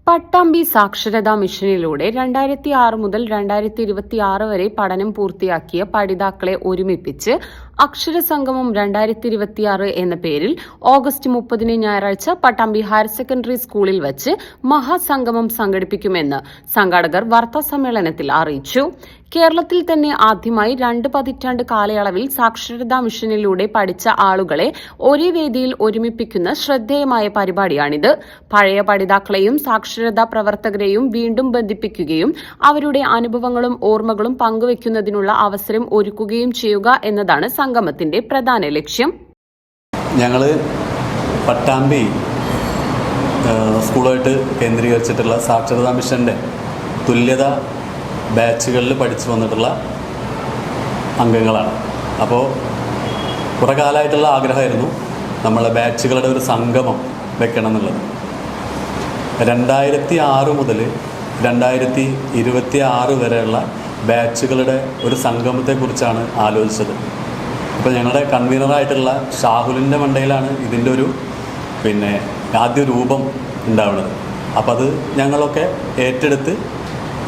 പട്ടാമ്പി സാക്ഷരതാ മിഷനിലൂടെ 2006 മുതൽ 2026 വരെ പഠനം പൂർത്തിയാക്കിയ പഠിതാക്കളെ ഒരുമിപ്പിച്ച് അക്ഷരസംഗമം 2026 എന്ന പേരിൽ ഓഗസ്റ്റ് 30 ഞായറാഴ്ച പട്ടാമ്പി ഹയർ സെക്കൻഡറി സ്കൂളിൽ വച്ച് മഹാസംഗമം സംഘടിപ്പിക്കുമെന്ന് സംഘാടകർ വാർത്താസമ്മേളനത്തിൽ അറിയിച്ചു. കേരളത്തിൽ തന്നെ ആദ്യമായി 2 പതിറ്റാണ്ട് കാലയളവിൽ സാക്ഷരതാ മിഷനിലൂടെ പഠിച്ച ആളുകളെ ഒരേ വേദിയിൽ ഒരുമിപ്പിക്കുന്ന ശ്രദ്ധേയമായ പരിപാടിയാണിത്. പഴയ പഠിതാക്കളെയും സാക്ഷരതാ പ്രവർത്തകരെയും വീണ്ടും ബന്ധിപ്പിക്കുകയും അവരുടെ അനുഭവങ്ങളും ഓർമ്മകളും പങ്കുവയ്ക്കുന്നതിനുള്ള അവസരം ഒരുക്കുകയും ചെയ്യുക എന്നതാണ് സംഗമത്തിന്റെ പ്രധാന ലക്ഷ്യം. ഞങ്ങൾ പട്ടാമ്പി സ്കൂളുമായിട്ട് കേന്ദ്രീകരിച്ചിട്ടുള്ള സാക്ഷരതാ മിഷൻ്റെ തുല്യത ബാച്ചുകളിൽ പഠിച്ചു വന്നിട്ടുള്ള അംഗങ്ങളാണ്. അപ്പോൾ കുറേ കാലമായിട്ടുള്ള ആഗ്രഹമായിരുന്നു നമ്മളെ ബാച്ചുകളുടെ ഒരു സംഗമം വെക്കണം എന്നുള്ളത്. 2006 മുതൽ 2026 വരെയുള്ള ബാച്ചുകളുടെ ഒരു സംഗമത്തെക്കുറിച്ചാണ് ആലോചിച്ചത്. അപ്പോൾ ഞങ്ങളുടെ കൺവീനറായിട്ടുള്ള ഷാഹുലിൻ്റെ മണ്ടയിലാണ് ഇതിൻ്റെ ഒരു ആദ്യ രൂപം ഉണ്ടാവുന്നത്. അപ്പോൾ അത് ഞങ്ങളൊക്കെ ഏറ്റെടുത്ത്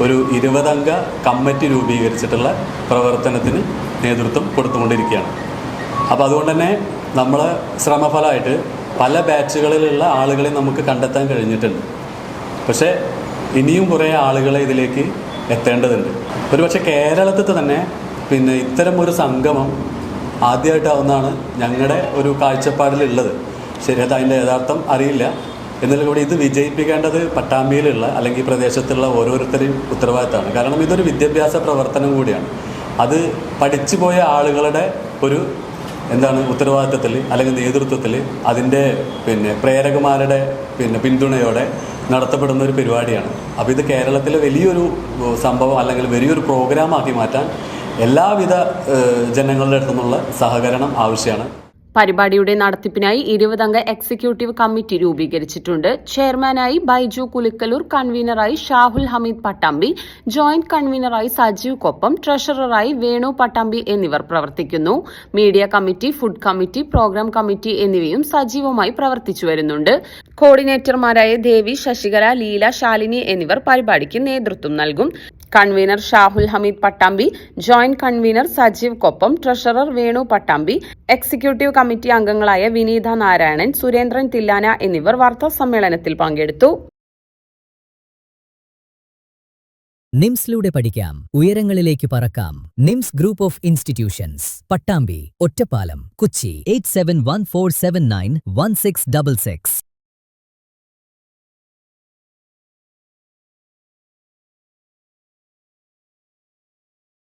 ഒരു 20 അംഗ കമ്മിറ്റി രൂപീകരിച്ചിട്ടുള്ള പ്രവർത്തനത്തിന് നേതൃത്വം കൊടുത്തുകൊണ്ടിരിക്കുകയാണ്. അപ്പോൾ അതുകൊണ്ട് തന്നെ നമ്മൾ ശ്രമഫലമായിട്ട് പല ബാച്ചുകളിലുള്ള ആളുകളെ നമുക്ക് കണ്ടെത്താൻ കഴിഞ്ഞിട്ടുണ്ട്. പക്ഷേ ഇനിയും കുറേ ആളുകളെ ഇതിലേക്ക് എത്തേണ്ടതുണ്ട്. ഒരുപക്ഷെ കേരളത്തിൽ തന്നെ ഇത്തരം ഒരു സംഗമം ആദ്യമായിട്ടാവുന്നതാണ് ഞങ്ങളുടെ ഒരു കാഴ്ചപ്പാടിലുള്ളത്. ശരി, അത് അതിൻ്റെ യഥാർത്ഥം അറിയില്ല. എന്നാലും കൂടി ഇത് വിജയിപ്പിക്കേണ്ടത് പട്ടാമ്പിയിലുള്ള അല്ലെങ്കിൽ പ്രദേശത്തുള്ള ഓരോരുത്തരെയും ഉത്തരവാദിത്തമാണ്. കാരണം ഇതൊരു വിദ്യാഭ്യാസ പ്രവർത്തനം കൂടിയാണ്. അത് പഠിച്ചു പോയ ആളുകളുടെ ഒരു ഉത്തരവാദിത്തത്തിൽ അല്ലെങ്കിൽ നേതൃത്വത്തിൽ അതിൻ്റെ പ്രേരകന്മാരുടെ പിന്തുണയോടെ നടത്തപ്പെടുന്ന ഒരു പരിപാടിയാണ്. അപ്പോൾ ഇത് കേരളത്തിലെ വലിയൊരു സംഭവം അല്ലെങ്കിൽ വലിയൊരു പ്രോഗ്രാമാക്കി മാറ്റാൻ എല്ലാവിധ ജനങ്ങളുടെ അടുത്തു നിന്നുള്ള സഹകരണം ആവശ്യമാണ്. പരിപാടിയുടെ നടത്തിപ്പിനായി 20 അംഗ എക്സിക്യൂട്ടീവ് കമ്മിറ്റി രൂപീകരിച്ചിട്ടുണ്ട്. ചെയർമാനായി ബൈജു കുലിക്കലൂർ, കൺവീനറായി ഷാഹുൽ ഹമീദ് പട്ടാമ്പി, ജോയിന്റ് കൺവീനറായി സജീവ് കൊപ്പം, ട്രഷററായി വേണു പട്ടാമ്പി എന്നിവർ പ്രവർത്തിക്കുന്നു. Media committee, food committee, programme committee എന്നിവയും സജീവമായി പ്രവർത്തിച്ചു വരുന്നുണ്ട്. കോർഡിനേറ്റർമാരായ ദേവി, ശശികല, ലീല, ശാലിനി എന്നിവർ പരിപാടിക്ക് നേതൃത്വം നൽകും. Convener Shahul Hameed Pattambi, joint convener Sajeev Koppam, treasurer Venu Pattambi, executive committee അംഗങ്ങളായ വിനീത നാരായണൻ, സുരേന്ദ്രൻ തില്ലാന എന്നിവർ വാർത്താസമ്മേളനത്തിൽ പങ്കെടുത്തു. നിംസിലൂടെ പഠിക്കാം, ഉയരങ്ങളിലേക്ക് പറക്കാം. NIMS group of institutions, Pattambi, Ottapalam, Kochi. 8714791666